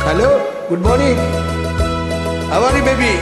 Hello, good morning. How are you, baby?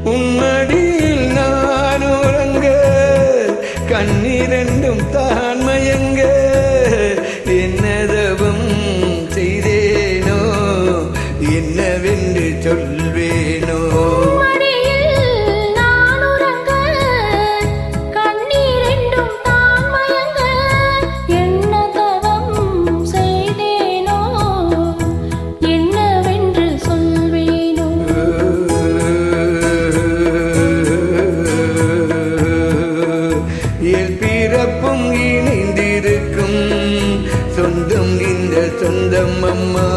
உன்மடியில் நான் உறங்க கண்ணீரெண்டும் தான் மயங்க என்னதவம் செய்தேனோ என்னவென்று சொல்வேனோ பிறப்பும் இணைந்திருக்கும் சொந்தம் இந்த சொந்தம் அம்மா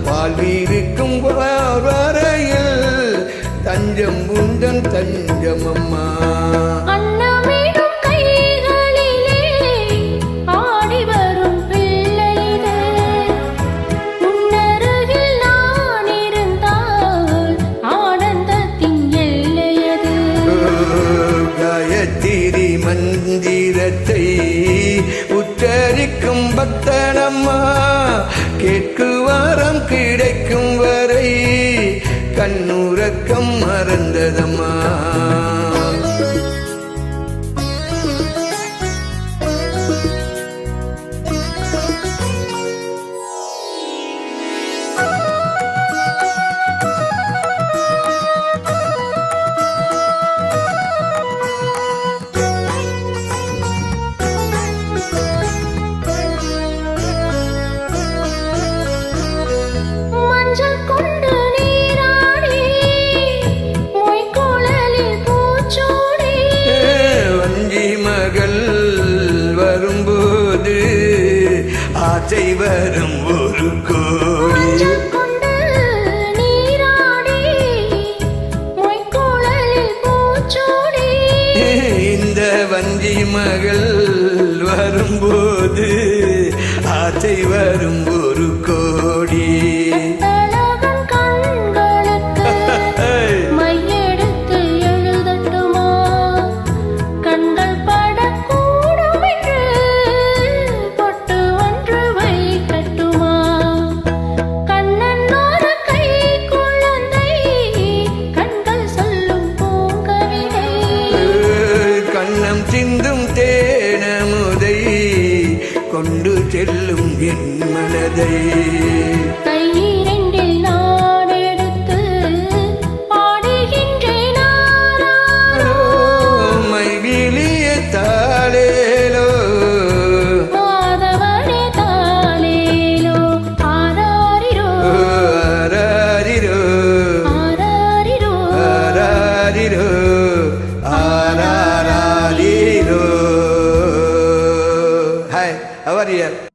வாழ்விருக்கும் வரையில் தஞ்சம் உந்தன் தஞ்சம் அம்மா மந்திரத்தை உச்சரிக்கும் பக்தனம்மா கேட்குவாரம் கிடைக்கும் வரை கண்ணுறக்கம் மறந்ததம்மா ஆசை வரும் ஒரு கோடி இந்த வஞ்சி மகள் வரும்போது ஆசை வரும் ஒரு கோடி சிந்தும் தேனமுதை கொண்டு செல்லும் என் மனதை கையிரண்டில் நான் எடுத்து பாடுகின்றேன் மைவிலிய தாளேலோ மாதவனே தாளேலோ ஆராரிரோ ஆராரிரோ ஆராரிரோ ஆராரிரோ ஆராரிரோ. Hi, how are you?